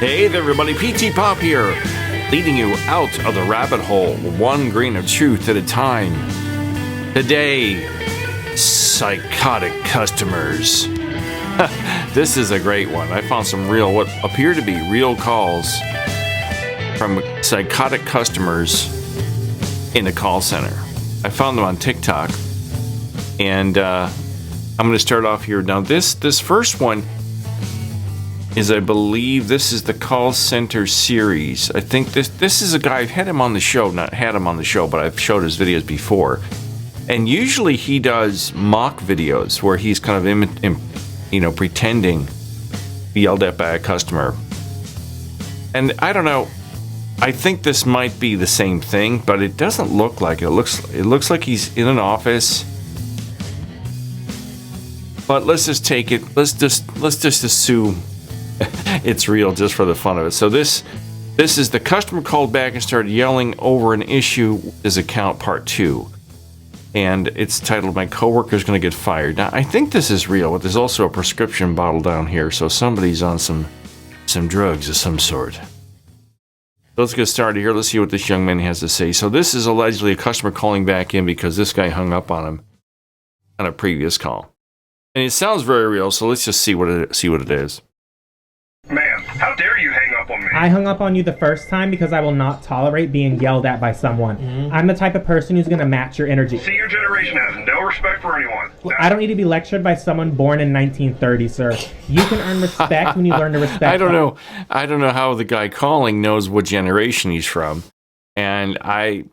Hey there, everybody. PTPOP here, leading you out of the rabbit hole, one grain of truth at a time. Today, psychotic customers. This is a great one. I found some what appear to be real calls from psychotic customers in the call center. I found them on TikTok, and I'm going to start off here. Now, this first one is, I believe, this is the call center series. I think this is a guy, I've had him on the show, not had him on the show, but I've showed his videos before. And usually he does mock videos where he's kind of pretending to be yelled at by a customer. And I don't know, I think this might be the same thing, but it doesn't look like it. It looks like he's in an office. But let's just take it, let's just assume it's real just for the fun of it. So this is the customer called back and started yelling over an issue with his account part 2. And it's titled, "My coworker's going to get fired." Now, I think this is real, but there's also a prescription bottle down here, so somebody's on some drugs of some sort. Let's get started here. Let's see what this young man has to say. So this is allegedly a customer calling back in because this guy hung up on him on a previous call. And it sounds very real, so let's just see what it is. Ma'am, how dare you hang up on me? I hung up on you the first time because I will not tolerate being yelled at by someone. I'm the type of person who's going to match your energy. See, your generation has no respect for anyone. I don't need to be lectured by someone born in 1930, sir. You can earn respect when you learn to respect. I don't know how the guy calling knows what generation he's from. And I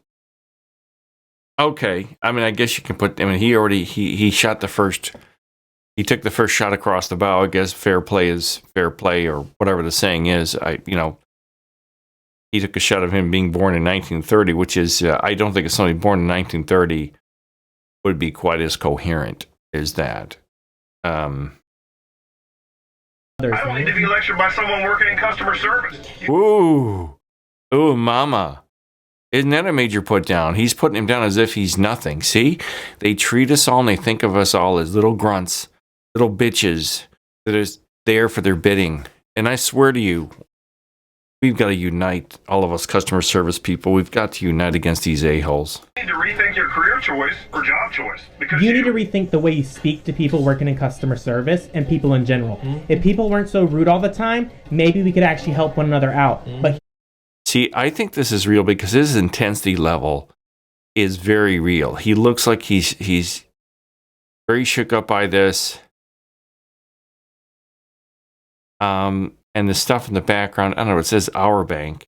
mean, I guess you can put, he shot the first. He took the first shot across the bow. I guess fair play is fair play, or whatever the saying is. He took a shot of him being born in 1930, which is, I don't think somebody born in 1930 would be quite as coherent as that. I don't need to be lectured by someone working in customer service. Ooh, mama. Isn't that a major put down? He's putting him down as if he's nothing. See? They treat us all and they think of us all as little grunts. Little bitches that is there for their bidding. And I swear to you, we've got to unite, all of us customer service people. We've got to unite against these a-holes. You need to rethink your career choice or job choice. Because you need to rethink the way you speak to people working in customer service and people in general. If people weren't so rude all the time, maybe we could actually help one another out. But see, I think this is real because his intensity level is very real. He looks like he's very shook up by this. And the stuff in the background, I don't know, it says Our Bank.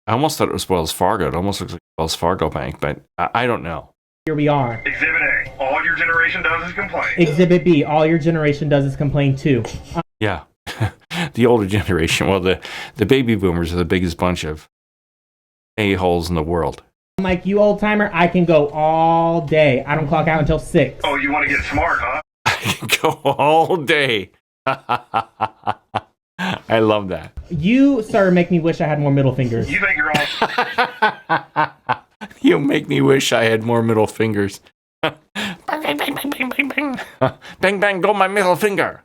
I almost thought it was Wells Fargo. It almost looks like Wells Fargo Bank, but I don't know. here we are. Exhibit A, all your generation does is complain. Exhibit B, all your generation does is complain too. Yeah, the older generation. Well, the baby boomers are the biggest bunch of a-holes in the world. I'm like, you old timer, I can go all day. I don't clock out until 6. Oh, you want to get smart, huh? I can go all day. I love that. You, sir, make me wish I had more middle fingers. You think you're all... You make me wish I had more middle fingers. Bang, bang, bang, bang, bang, bang, bang. Bang, bang, go my middle finger.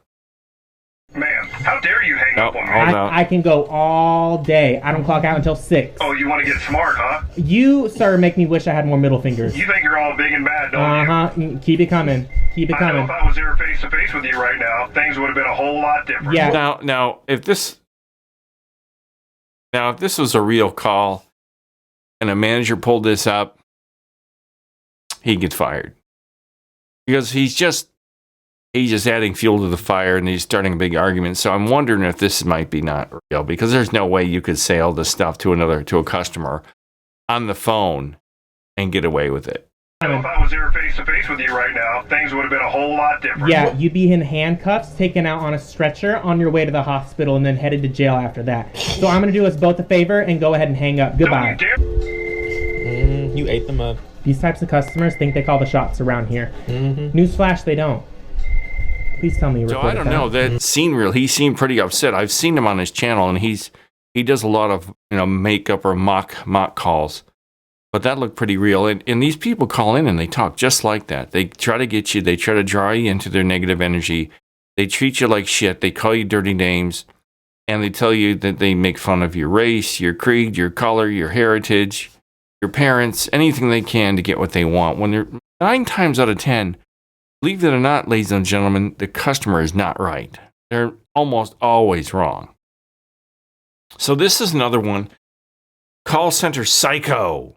Ma'am, how dare you hang up on me? I can go all day. I don't clock out until 6. Oh, you want to get smart, huh? You, sir, make me wish I had more middle fingers. You think you're all big and bad, don't you? Keep it coming. Keep it coming. I know if I was there face to face with you right now, things would have been a whole lot different. Yeah. Now, if this was a real call and a manager pulled this up, he'd get fired. Because he's just adding fuel to the fire and he's starting a big argument. So I'm wondering if this might be not real, because there's no way you could say all this stuff to a customer on the phone and get away with it. I know if I was there face to face with you right now, things would have been a whole lot different. Yeah, you'd be in handcuffs, taken out on a stretcher on your way to the hospital, and then headed to jail after that. So I'm going to do us both a favor and go ahead and hang up. Goodbye. You ate them up. These types of customers think they call the shots around here. Newsflash, they don't. Please tell me you recorded So I don't know. That seemed real. He seemed pretty upset. I've seen him on his channel, and he does a lot of makeup or mock calls. But that looked pretty real. And these people call in and they talk just like that. They try to get you. They try to draw you into their negative energy. They treat you like shit. They call you dirty names. and they tell you that they make fun of your race, your creed, your color, your heritage, your parents, anything they can to get what they want. When they're 9 times out of 10, believe it or not, ladies and gentlemen, the customer is not right. They're almost always wrong. So this is another one. Call center psycho.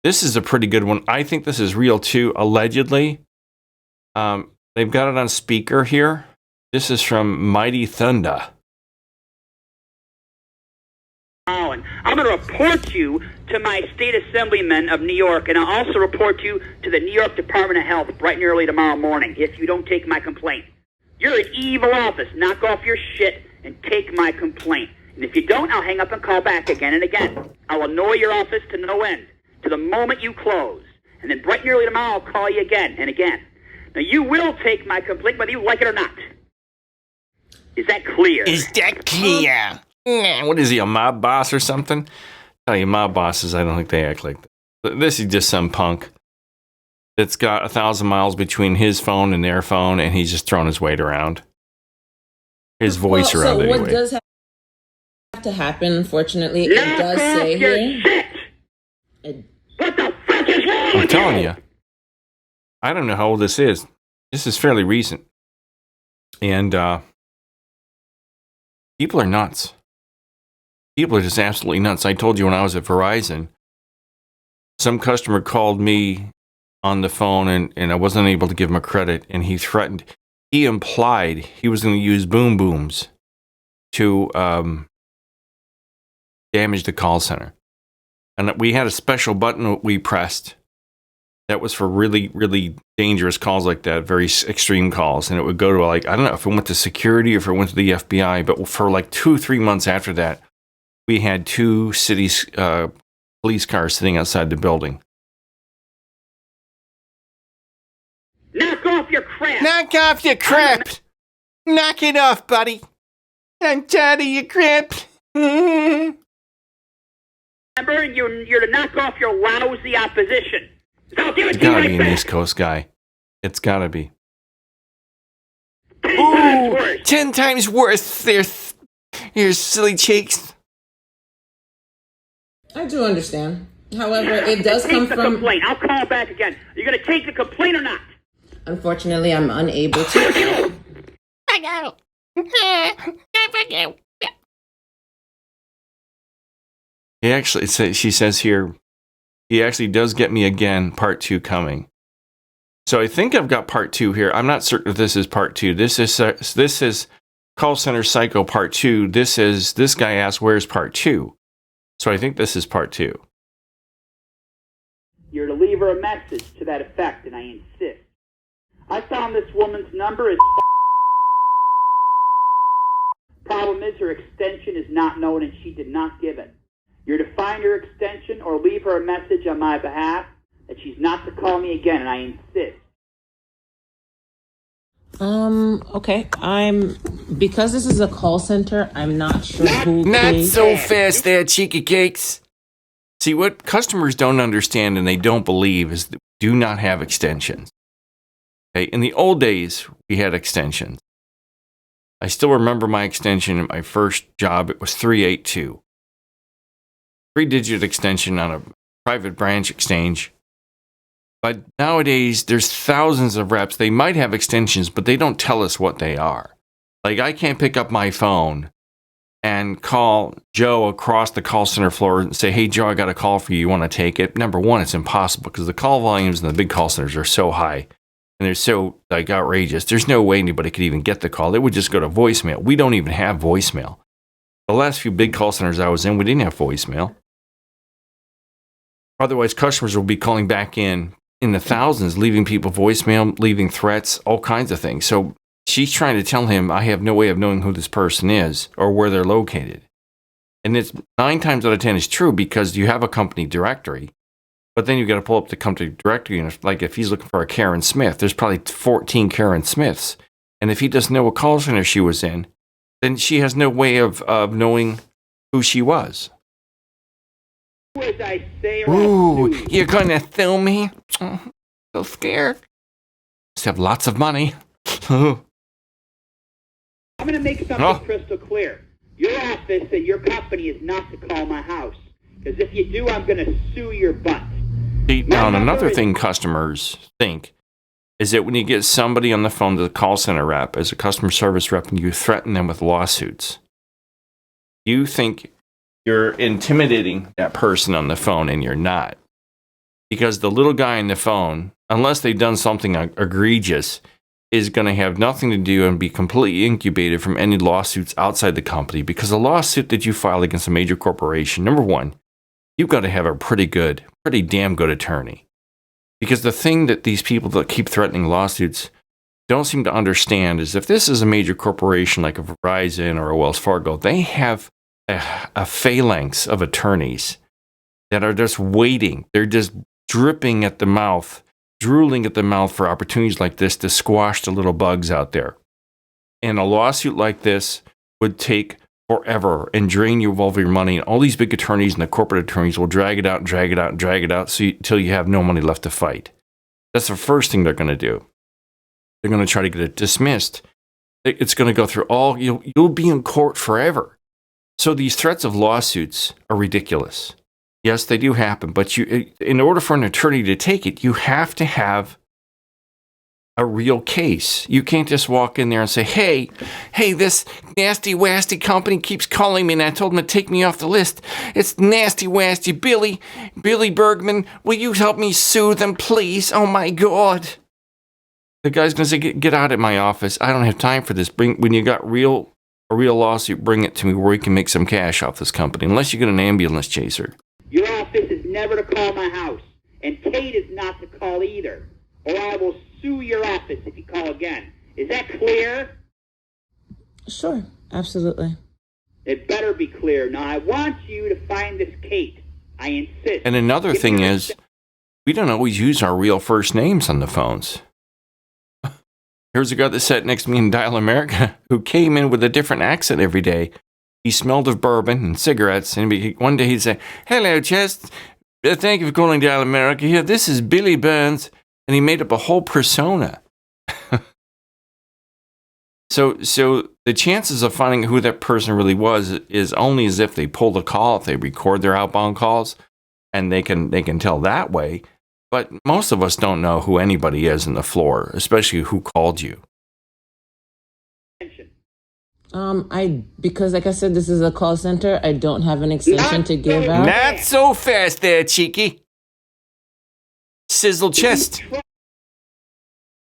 This is a pretty good one. I think this is real too, allegedly. They've got it on speaker here. This is from Mighty Thunder. I'm going to report you to my state assemblyman of New York, and I'll also report you to the New York Department of Health bright and early tomorrow morning if you don't take my complaint. You're an evil office. Knock off your shit and take my complaint. And if you don't, I'll hang up and call back again and again. I'll annoy your office to no end, to the moment you close. And then bright and early tomorrow, I'll call you again and again. Now, you will take my complaint whether you like it or not. Is that clear? Is that clear? What is he, a mob boss or something? Tell you, mob bosses, I don't think they act like that. This is just some punk that's got 1,000 miles between his phone and their phone, and he's just throwing his weight around. His voice around so anyway. What does have to happen, unfortunately, it does say here. What the fuck is wrong? I'm telling you. I don't know how old this is. This is fairly recent. And people are nuts. People are just absolutely nuts. I told you when I was at Verizon, some customer called me on the phone and I wasn't able to give him a credit, and he threatened, he implied he was going to use boom booms to damage the call center. And we had a special button we pressed that was for really, really dangerous calls like that, very extreme calls. And it would go to, like, I don't know if it went to security or if it went to the FBI, but for like 2-3 months after that, we had 2 cities, police cars sitting outside the building. Knock off your crap! Knock off your crap! Knock it off, buddy! I'm tired of your crap! Remember, you're to knock off your lousy opposition. I'll give it It's to you gotta right be an back. East Coast guy. It's gotta be. 10 times worse. 10 times worse, your silly cheeks. I do understand. However, it does come Take the from... complaint. I'll call back again. Are you going to take the complaint or not? Unfortunately, I'm unable to. He actually, she says here, he actually does get me again, part 2 coming. So I think I've got part 2 here. I'm not certain if this is part 2. This is Call Center Psycho part 2. This guy asked, where's part 2? So I think this is part 2. You're to leave her a message to that effect, and I insist. I found this woman's number is... Problem is, her extension is not known, and she did not give it. You're to find her extension or leave her a message on my behalf that she's not to call me again, and I insist. Okay. Because this is a call center, I'm not sure who Not pays. so fast there, cheeky cakes. See, what customers don't understand and they don't believe is that we do not have extensions. Okay? In the old days, we had extensions. I still remember my extension in my first job. It was 382. 3-digit extension on a private branch exchange. But nowadays, there's thousands of reps. They might have extensions, but they don't tell us what they are. Like, I can't pick up my phone and call Joe across the call center floor and say, hey, Joe, I got a call for you. You want to take it? Number one, it's impossible because the call volumes in the big call centers are so high and they're so, like, outrageous. There's no way anybody could even get the call. It would just go to voicemail. We don't even have voicemail. The last few big call centers I was in, we didn't have voicemail. Otherwise, customers will be calling back in the thousands, leaving people voicemail, leaving threats, all kinds of things. So she's trying to tell him, I have no way of knowing who this person is or where they're located. And it's 9 times out of 10 is true because you have a company directory, but then you got to pull up the company directory. And if he's looking for a Karen Smith, there's probably 14 Karen Smiths. And if he doesn't know what call center she was in, then she has no way of knowing who she was. As I say, or Ooh, I'll sue. you're going to sue me? Oh, so scared. Just have lots of money. I'm going to make something crystal clear. Your office and your company is not to call my house. Because if you do, I'm going to sue your butt. See, now, another thing customers think is that when you get somebody on the phone to the call center rep, as a customer service rep, and you threaten them with lawsuits, you think you're intimidating that person on the phone, and you're not. Because the little guy on the phone, unless they've done something egregious, is going to have nothing to do and be completely incubated from any lawsuits outside the company. Because a lawsuit that you file against a major corporation, number one, you've got to have a pretty damn good attorney. Because the thing that these people that keep threatening lawsuits don't seem to understand is if this is a major corporation like a Verizon or a Wells Fargo, they have a phalanx of attorneys that are just waiting. They're just dripping at the mouth, drooling at the mouth for opportunities like this to squash the little bugs out there. And a lawsuit like this would take forever and drain you of all of your money. And all these big attorneys and the corporate attorneys will drag it out and drag it out and drag it out until you have no money left to fight. That's the first thing they're going to do. They're going to try to get it dismissed. It's going to go through you'll be in court forever. So these threats of lawsuits are ridiculous. Yes, they do happen, but in order for an attorney to take it, you have to have a real case. You can't just walk in there and say, hey, this nasty wasty company keeps calling me and I told them to take me off the list. It's nasty wasty Billy Bergman. Will you help me sue them, please? Oh my God. The guy's going to say, get out of my office. I don't have time for this. When you got a real lawsuit, bring it to me where we can make some cash off this company, unless you get an ambulance chaser. Your office is never to call my house, and Kate is not to call either, or I will sue your office if you call again. Is that clear? Sure, absolutely. It better be clear. Now, I want you to find this Kate. I insist. And another thing is, we don't always use our real first names on the phones. Here's a guy that sat next to me in Dial America who came in with a different accent every day. He smelled of bourbon and cigarettes, and one day he'd say, "Hello, Chest. Thank you for calling Dial America. Here, this is Billy Burns." And he made up a whole persona. So the chances of finding who that person really was is only as if they pull the call, if they record their outbound calls, and they can tell that way. But most of us don't know who anybody is on the floor, especially who called you. Because like I said, this is a call center. I don't have an extension to give out. Not so fast there, cheeky. Sizzle chest.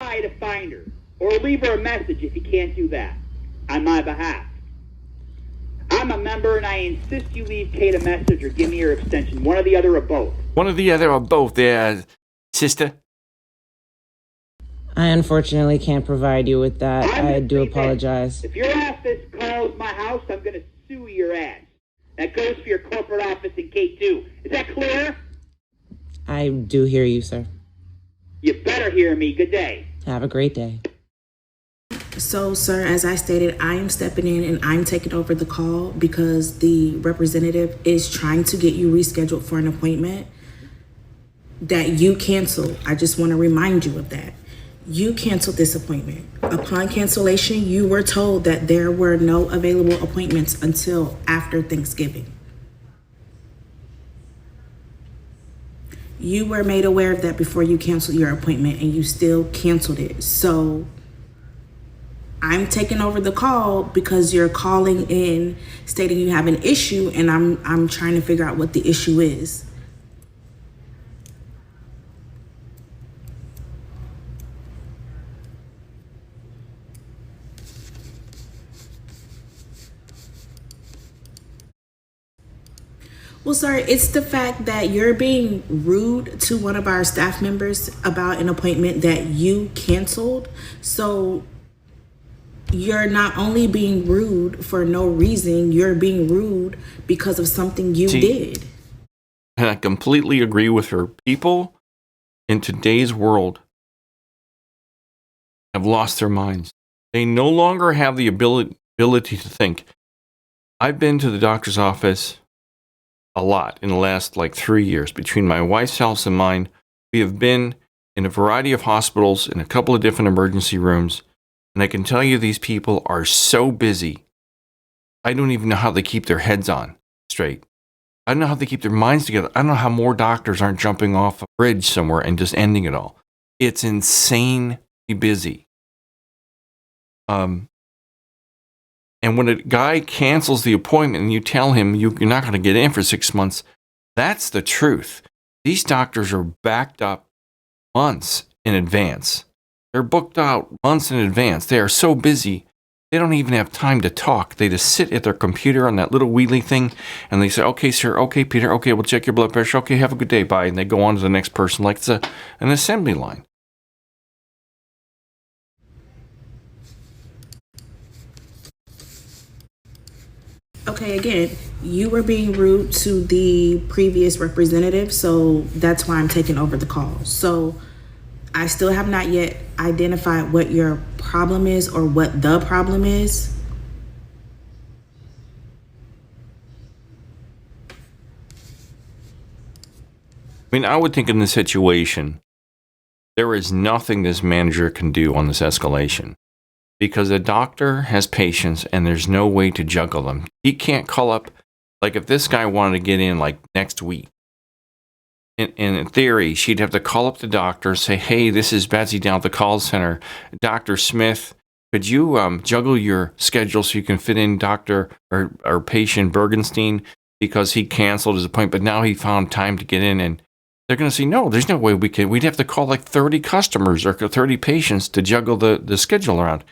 Try to find her, or leave her a message if you can't do that, on my behalf. I'm a member, and I insist you leave Kate a message or give me your extension, one or the other or both. One or the other or both there, sister. I unfortunately can't provide you with that. I do apologize. If your office calls my house, I'm going to sue your ass. That goes for your corporate office in K2. Is that clear? I do hear you, sir. You better hear me. Good day. Have a great day. So, sir, as I stated, I am stepping in and I'm taking over the call because the representative is trying to get you rescheduled for an appointment that you canceled. I just want to remind you of that. You canceled this appointment. Upon cancellation, you were told that there were no available appointments until after Thanksgiving. You were made aware of that before you canceled your appointment, and you still canceled it. So I'm taking over the call because you're calling in stating you have an issue, and I'm trying to figure out what the issue is. Well, sir, it's the fact that you're being rude to one of our staff members about an appointment that you canceled. So you're not only being rude for no reason, you're being rude because of something you did. And I completely agree with her. People in today's world have lost their minds. They no longer have the ability to think. I've been to the doctor's office a lot in the last 3 years. Between my wife's house and mine, we have been in a variety of hospitals, in a couple of different emergency rooms, and I can tell you these people are so busy I don't even know how they keep their heads on straight. I don't know how they keep their minds together. I don't know how more doctors aren't jumping off a bridge somewhere and just ending it all. It's insanely busy. And when a guy cancels the appointment and you tell him you're not going to get in for 6 months, that's the truth. These doctors are backed up months in advance. They're booked out months in advance. They are so busy, they don't even have time to talk. They just sit at their computer on that little wheelie thing, and they say, okay, sir, okay, Peter, okay, we'll check your blood pressure. Okay, have a good day, bye. And they go on to the next person like it's an assembly line. Okay, again, you were being rude to the previous representative, so that's why I'm taking over the call. So I still have not yet identified what your problem is or what the problem is. I mean, I would think in this situation, there is nothing this manager can do on this escalation. Because a doctor has patients and there's no way to juggle them. He can't call up, like if this guy wanted to get in like next week, in theory, she'd have to call up the doctor and say, hey, this is Betsy down at the call center. Dr. Smith, could you juggle your schedule so you can fit in Dr. or patient Bergenstein because he canceled his appointment, but now he found time to get in, and they're going to say, no, there's no way we can. We'd have to call like 30 customers or 30 patients to juggle the schedule around.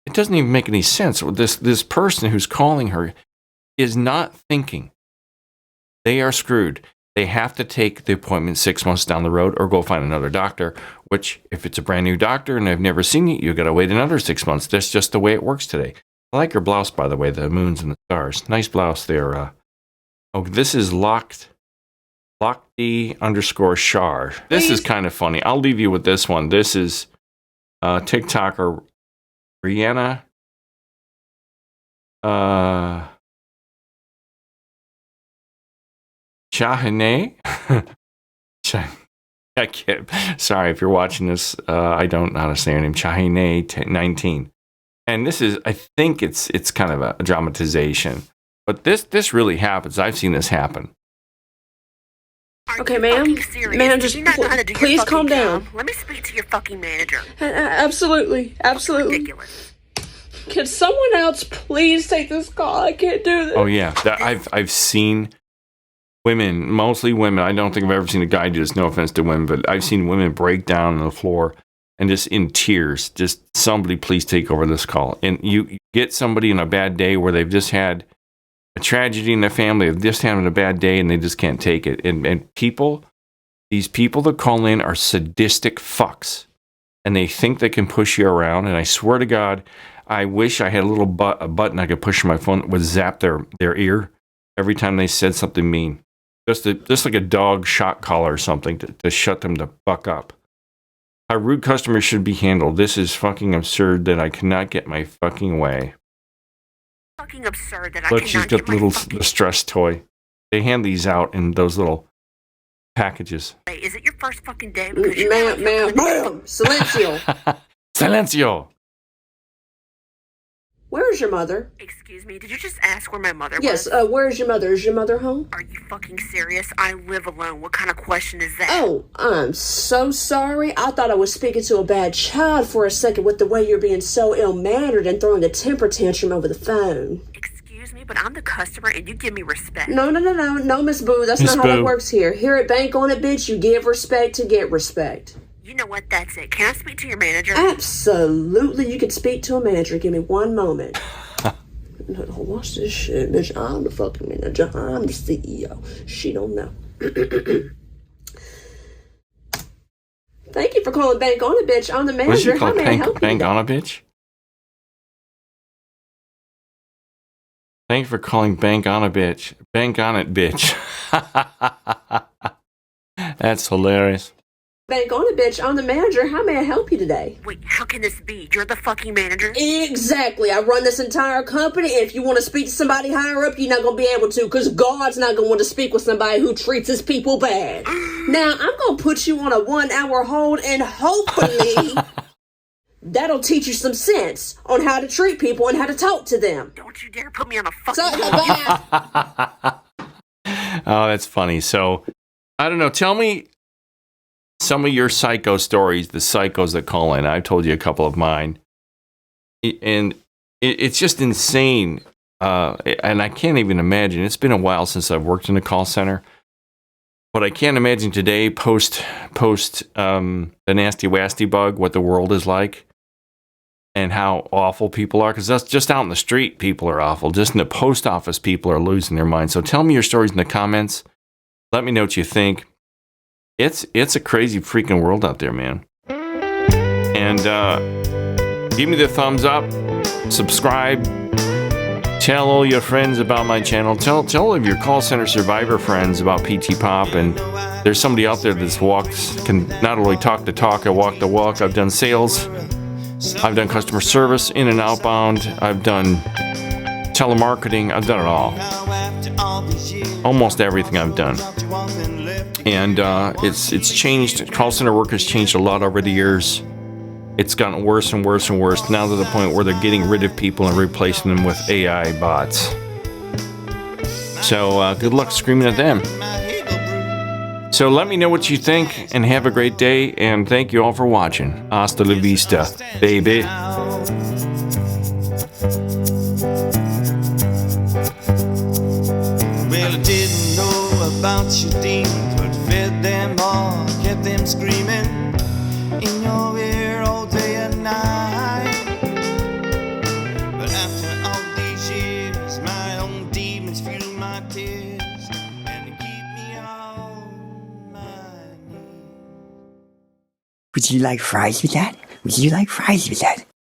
It doesn't even make any sense. This person who's calling her is not thinking. They are screwed. They have to take the appointment 6 months down the road or go find another doctor, which if it's a brand new doctor and they've never seen you, you've got to wait another 6 months. That's just the way it works today. I like your blouse, by the way, the moons and the stars. Nice blouse there. This is Lockd_Shar. This is kind of funny. I'll leave you with this one. This is TikToker Rihanna. Shahine. I can't. Sorry if you're watching this. I don't know how to say her name. Shahine 19. And this is, I think it's kind of a dramatization, but this really happens. I've seen this happen. Okay, ma'am. Ma'am, just please calm down. Let me speak to your fucking manager. Absolutely. Ridiculous. Can someone else please take this call? I can't do this. Oh yeah, I've seen women, mostly women. I don't think I've ever seen a guy do this. No offense to women, but I've seen women break down on the floor and just in tears. Just somebody please take over this call. And you get somebody in a bad day where they've just had a tragedy in their family, they've just having a bad day and they just can't take it. And these people that call in are sadistic fucks, and they think they can push you around. And I swear to God, I wish I had a button I could push on my phone that would zap their ear every time they said something mean. Just like a dog shot collar or something to shut them the fuck up. How rude customers should be handled. This is fucking absurd that I cannot get my fucking way. Fucking absurd that Look, I she's cannot got get my little fucking... distress toy. They hand these out in those little packages. Hey, is it your first fucking day? Ma'am, silencio. Silencio. Where's your mother? Excuse me, did you just ask where my mother Yes, was? where's your mother? Is your mother home? Are you fucking serious? I live alone. What kind of question is that? Oh, I'm so sorry. I thought I was speaking to a bad child for a second with the way you're being so ill-mannered and throwing a temper tantrum over the phone. Excuse me, but I'm the customer and you give me respect. No, Miss Boo. That's not how it works here. Here at Bank on It, bitch, you give respect to get respect. You know what? That's it. Can I speak to your manager? Absolutely. You can speak to a manager. Give me 1 moment. No, watch this shit, bitch. I'm the fucking manager. I'm the CEO. She don't know. Thank you for calling Bank on It, bitch. I'm the manager. What did you call Bank you? on It, bitch? Thank you for calling Bank on It, bitch. Bank on It, bitch. That's hilarious. Bank on It, bitch. I'm the manager. How may I help you today? Wait, how can this be? You're the fucking manager? Exactly. I run this entire company. If you want to speak to somebody higher up, you're not going to be able to, because God's not going to want to speak with somebody who treats his people bad. Now, I'm going to put you on a 1-hour hold, and hopefully That'll teach you some sense on how to treat people and how to talk to them. Don't you dare put me on a fucking... Oh, that's funny. So, I don't know. Tell me some of your psycho stories, the psychos that call in. I've told you a couple of mine. And it's just insane. And I can't even imagine. It's been a while since I've worked in a call center. But I can't imagine today, post the nasty wasty bug, what the world is like. And how awful people are, because that's just out in the street, people are awful. Just in the post office, people are losing their minds. So tell me your stories in the comments. Let me know what you think. It's a crazy freaking world out there, man. And give me the thumbs up, subscribe, tell all your friends about my channel. Tell all of your call center survivor friends about PTPOP. And there's somebody out there can not only talk the talk, I walk the walk. I've done sales. I've done customer service, in and outbound. I've done telemarketing. I've done it all. Almost everything I've done. And it's changed. Call center work has changed a lot over the years. It's gotten worse and worse and worse, now to the point where they're getting rid of people and replacing them with AI bots. So good luck screaming at them. So let me know what you think, and have a great day, and thank you all for watching. Hasta la vista, baby. Well, I didn't know about your demons, but fed them all, kept them screaming in your ear all day and night. But after all these years, my own demons fuel my tears. Would you like fries with that? Would you like fries with that?